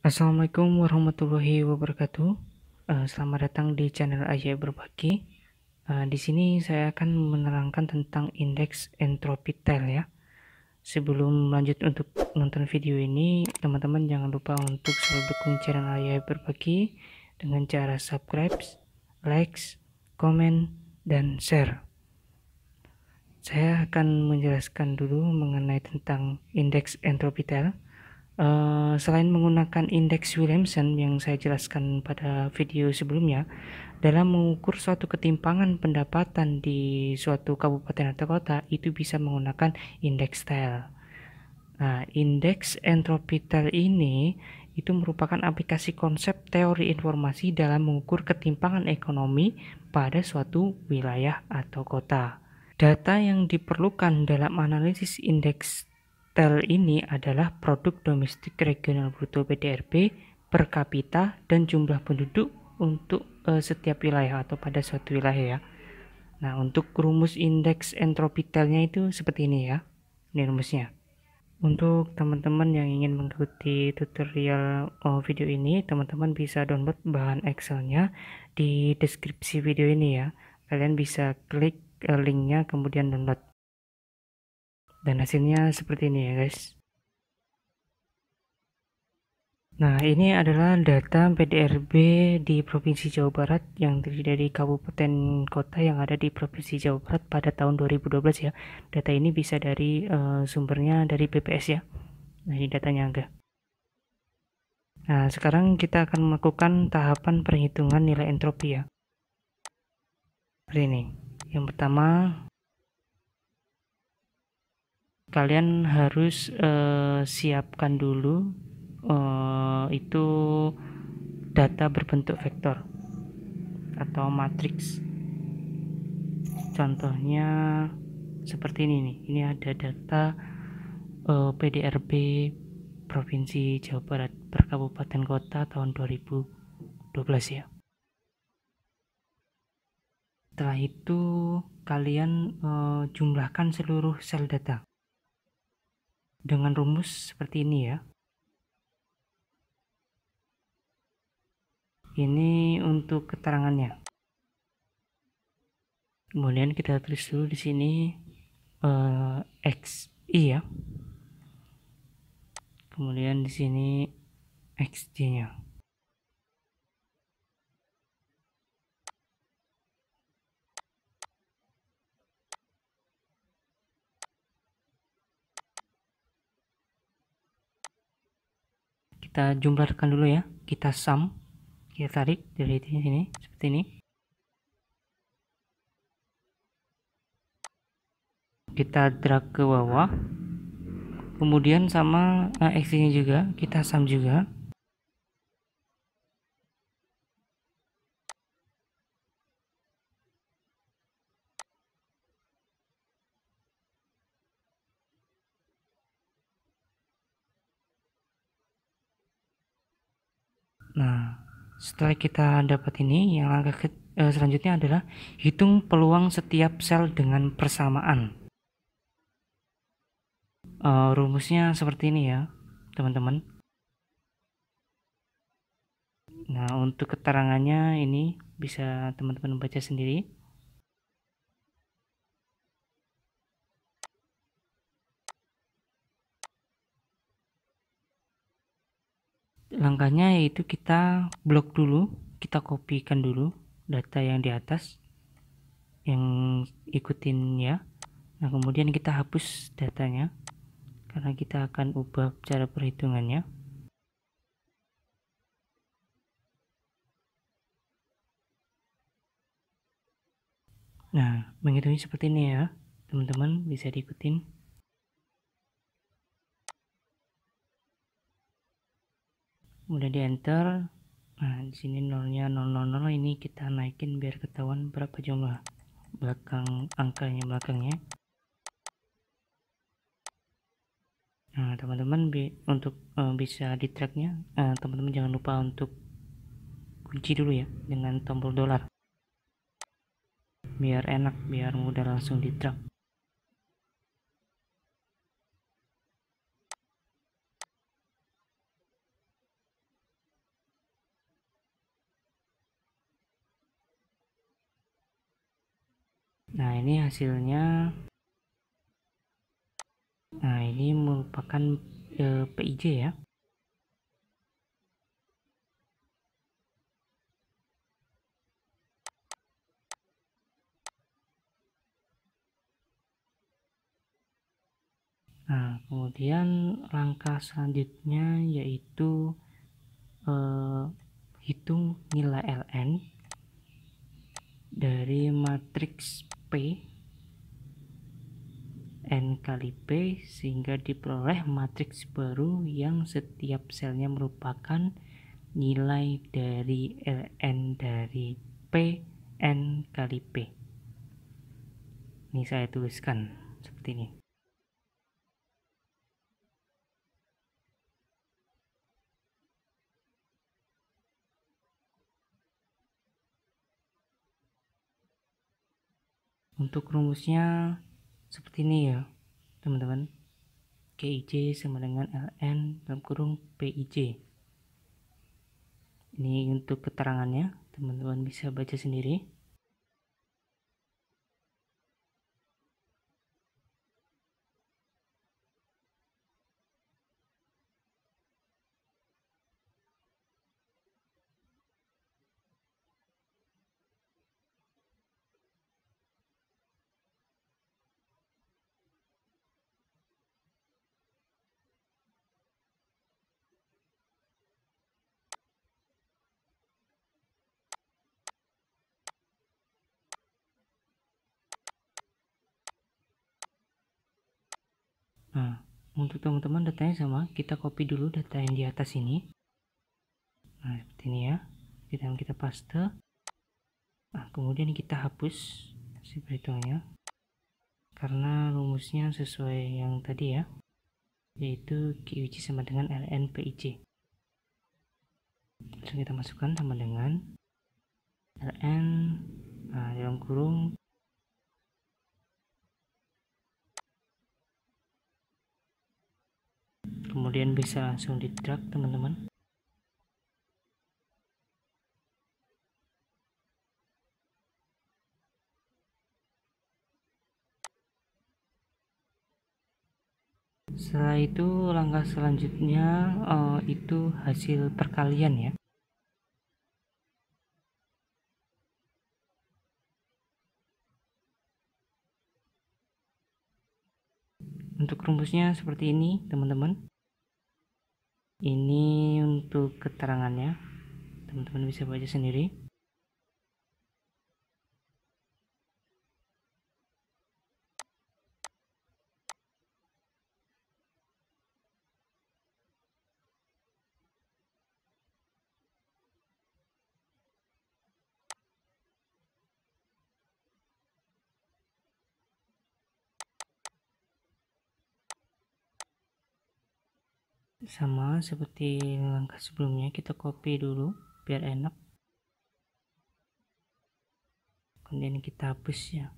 Assalamualaikum warahmatullahi wabarakatuh. Selamat datang di channel Ayah Berbagi. Di sini saya akan menerangkan tentang indeks entropitel ya. Sebelum lanjut untuk nonton video ini, teman-teman jangan lupa untuk selalu dukung channel Ayah Berbagi dengan cara subscribe, like, komen, dan share. Saya akan menjelaskan dulu mengenai tentang indeks entropitel. Selain menggunakan indeks Williamson yang saya jelaskan pada video sebelumnya, dalam mengukur suatu ketimpangan pendapatan di suatu kabupaten atau kota, itu bisa menggunakan indeks TEL. Nah, indeks entropitel ini itu merupakan aplikasi konsep teori informasi dalam mengukur ketimpangan ekonomi pada suatu wilayah atau kota. Data yang diperlukan dalam analisis indeks TEL ini adalah produk domestik regional bruto PDRB per kapita dan jumlah penduduk untuk setiap wilayah atau pada suatu wilayah ya. Nah, untuk rumus indeks entropitelnya itu seperti ini ya. Ini rumusnya. Untuk teman-teman yang ingin mengikuti tutorial video ini, teman-teman bisa download bahan Excel-nya di deskripsi video ini ya. Kalian bisa klik linknya kemudian download. Dan hasilnya seperti ini ya guys. Nah, ini adalah data PDRB di Provinsi Jawa Barat yang terdiri dari kabupaten kota yang ada di Provinsi Jawa Barat pada tahun 2012 ya. Data ini bisa dari sumbernya dari BPS ya. Nah, ini datanya enggak. Nah, sekarang kita akan melakukan tahapan perhitungan nilai entropi ya. Seperti ini. Yang pertama, kalian harus siapkan dulu itu data berbentuk vektor atau matriks. Contohnya seperti ini nih. Ini ada data PDRB Provinsi Jawa Barat per kabupaten kota tahun 2012 ya. Setelah itu kalian jumlahkan seluruh sel data dengan rumus seperti ini ya. Ini untuk keterangannya. Kemudian kita tulis dulu di sini XI ya. Kemudian di sini XJ-nya. Kita jumlahkan dulu ya. Kita sum. Kita tarik dari sini seperti ini. Kita drag ke bawah. Kemudian sama XJ-nya juga kita sum juga. Nah, setelah kita dapat ini, yang langkah selanjutnya adalah hitung peluang setiap sel dengan persamaan. Rumusnya seperti ini ya, teman-teman. Nah, untuk keterangannya ini bisa teman-teman baca sendiri. Langkahnya yaitu kita blok dulu, kita kopikan dulu data yang di atas, yang ikutin ya. Nah, kemudian kita hapus datanya karena kita akan ubah cara perhitungannya. Nah, menghitungnya seperti ini ya, teman-teman bisa diikutin. Udah di enter. Nah, di sini nolnya 000, ini kita naikin biar ketahuan berapa jumlah belakang angkanya belakangnya. Nah, teman-teman untuk bisa di tracknya, teman-teman jangan lupa untuk kunci dulu ya dengan tombol dolar biar enak, biar mudah langsung di track. Nah, ini hasilnya. Nah, ini merupakan PIJ ya. Nah, kemudian langkah selanjutnya yaitu hitung nilai ln dari matriks P n kali P sehingga diperoleh matriks baru yang setiap selnya merupakan nilai dari ln dari P n kali P. Ini saya tuliskan seperti ini. Untuk rumusnya seperti ini ya teman-teman. GIJ sama dengan ln dalam kurung PIJ. Ini untuk keterangannya, teman-teman bisa baca sendiri. Nah, untuk teman-teman datanya sama, kita copy dulu data yang di atas ini. Nah, seperti ini ya. Kita paste. Nah, kemudian kita hapus si perhitungannya karena rumusnya sesuai yang tadi ya, yaitu QIJ sama dengan ln PIJ. Langsung kita masukkan sama dengan ln dalam kurung kemudian bisa langsung di drag teman-teman. Setelah itu langkah selanjutnya itu hasil perkalian ya. Untuk rumusnya seperti ini teman-teman. Ini untuk keterangannya, teman-teman bisa baca sendiri. Sama seperti langkah sebelumnya, kita copy dulu biar enak, kemudian kita hapus ya.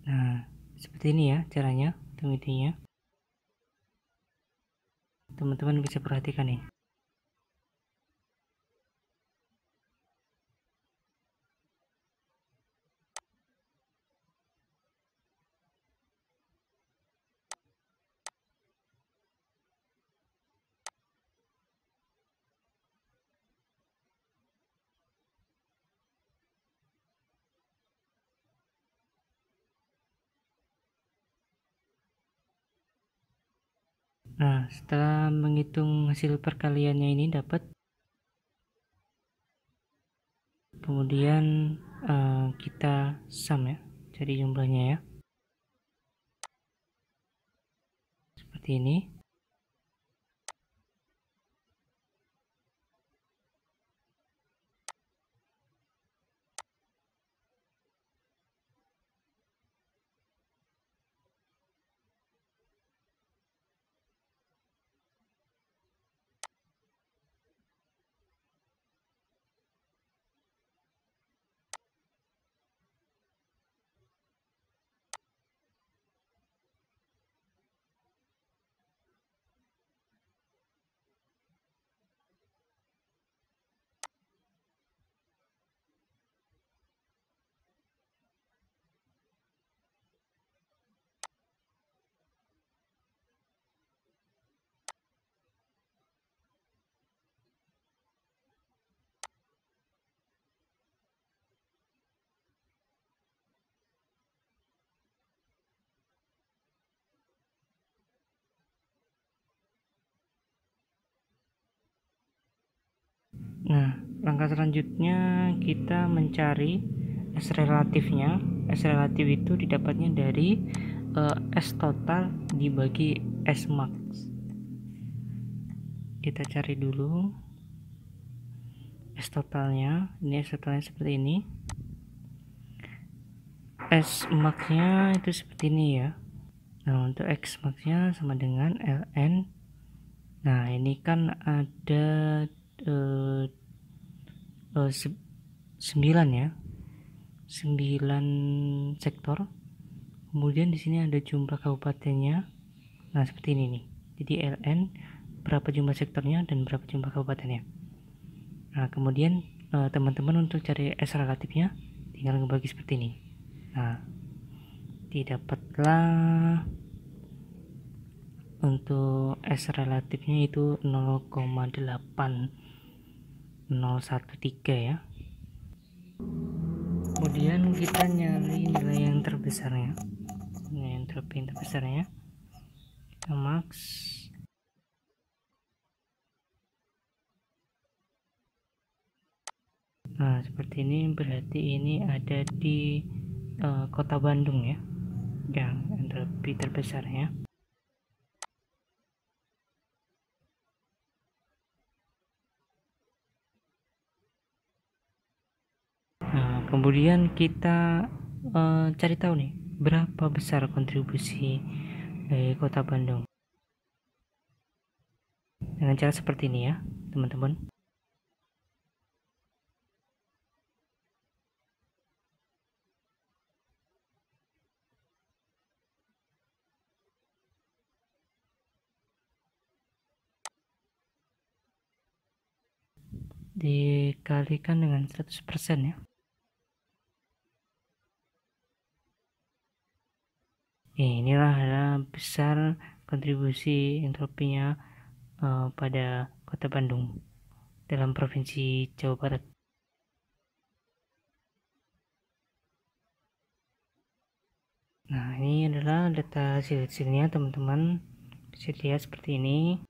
Nah, seperti ini ya caranya, intinya teman-teman bisa perhatikan nih. Nah, setelah menghitung hasil perkaliannya ini dapat, kemudian kita sum ya, jadi jumlahnya ya, seperti ini. Nah, langkah selanjutnya kita mencari S relatifnya. S relatif itu didapatnya dari S total dibagi S max. Kita cari dulu S totalnya. Ini S totalnya seperti ini. S max-nya itu seperti ini ya. Nah, untuk X max-nya sama dengan ln. Nah, ini kan ada 9 ya. 9 sektor. Kemudian di sini ada jumlah kabupatennya. Nah, seperti ini nih. Jadi ln berapa jumlah sektornya dan berapa jumlah kabupatennya. Nah, kemudian teman-teman untuk cari S relatifnya tinggal ngebagi seperti ini. Nah, didapatlah untuk S relatifnya itu 0,8013 ya. Kemudian kita nyari nilai yang terbesarnya. Nilai entropi yang terbesarnya kita max. Nah, seperti ini berarti ini ada di kota Bandung ya, yang entropi terbesarnya. Nah, kemudian kita cari tahu nih berapa besar kontribusi dari kota Bandung dengan cara seperti ini ya, teman-teman. Dikalikan dengan 100% ya. Inilah adalah besar kontribusi entropinya pada kota Bandung dalam provinsi Jawa Barat. Nah, ini adalah data hasilnya teman-teman, bisa lihat seperti ini.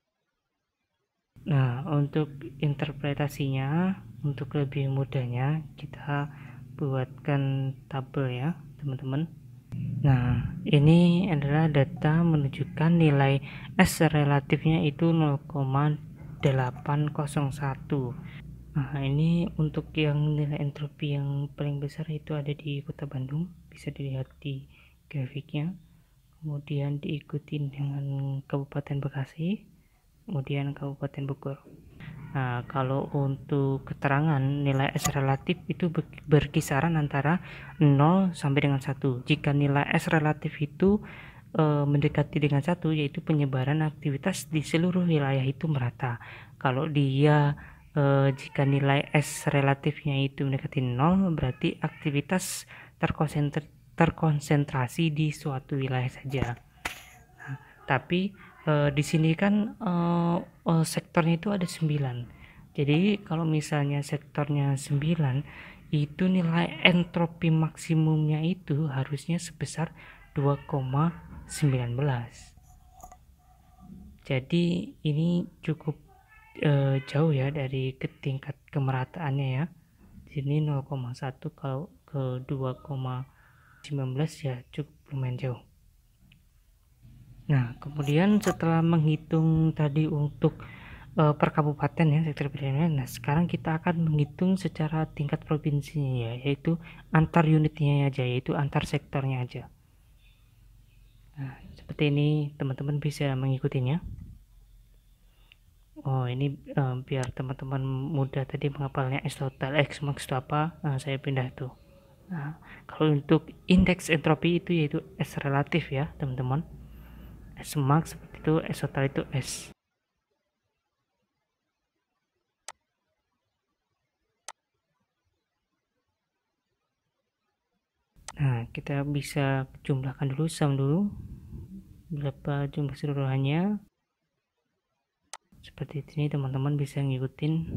Nah, untuk interpretasinya, untuk lebih mudahnya kita buatkan tabel ya teman-teman. Nah, ini adalah data menunjukkan nilai S relatifnya itu 0,801. Nah, ini untuk yang nilai entropi yang paling besar itu ada di Kota Bandung, bisa dilihat di grafiknya. Kemudian diikuti dengan Kabupaten Bekasi, kemudian Kabupaten Bogor. Nah, kalau untuk keterangan nilai S relatif itu berkisaran antara 0 sampai dengan 1. Jika nilai S relatif itu mendekati dengan 1, yaitu penyebaran aktivitas di seluruh wilayah itu merata. Kalau dia jika nilai S relatifnya itu mendekati 0, berarti aktivitas terkonsentrasi di suatu wilayah saja. Nah, tapi di sini kan sektornya itu ada 9. Jadi kalau misalnya sektornya 9, itu nilai entropi maksimumnya itu harusnya sebesar 2,19. Jadi ini cukup jauh ya dari tingkat kemerataannya ya. Di sini 0,1, kalau ke 2,19 ya cukup lumayan jauh. Nah, kemudian setelah menghitung tadi untuk per kabupaten ya, sektor pilihan. Nah, sekarang kita akan menghitung secara tingkat provinsinya ya, yaitu antar unitnya aja, yaitu antar sektornya aja. Nah, seperti ini teman-teman bisa mengikutinya. Oh, ini biar teman-teman mudah tadi menghafalnya S total, X max itu apa. Nah, saya pindah tuh. Nah, kalau untuk indeks entropi itu yaitu S relatif ya, teman-teman. S max seperti itu, S total itu S. Nah, kita bisa jumlahkan dulu, sum dulu berapa jumlah keseluruhannya. Seperti ini teman-teman bisa ngikutin.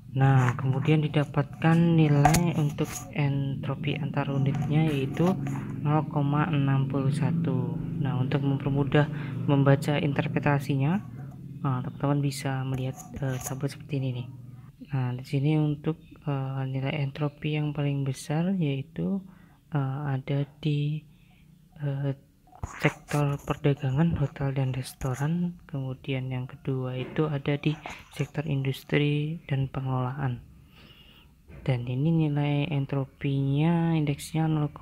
Nah, kemudian didapatkan nilai untuk entropi antar unitnya yaitu 0,61. Nah, untuk mempermudah membaca interpretasinya, teman-teman bisa melihat tabel seperti ini nih. Nah, di sini untuk nilai entropi yang paling besar yaitu ada di sektor perdagangan, hotel dan restoran. Kemudian yang kedua itu ada di sektor industri dan pengelolaan. Dan ini nilai entropinya indeksnya 0,61.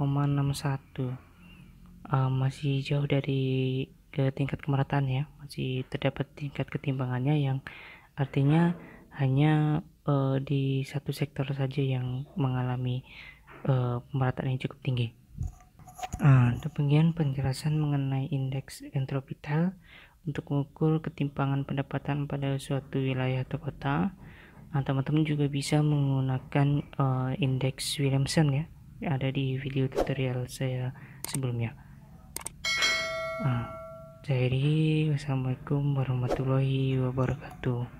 Masih jauh dari ke tingkat kemerataan ya, masih terdapat tingkat ketimpangannya yang artinya hanya di satu sektor saja yang mengalami pemerataan yang cukup tinggi. Demikian penjelasan mengenai indeks entropi TEL untuk mengukur ketimpangan pendapatan pada suatu wilayah atau kota. Teman-teman juga bisa menggunakan indeks Williamson ya, ada di video tutorial saya sebelumnya. Jadi wassalamualaikum warahmatullahi wabarakatuh.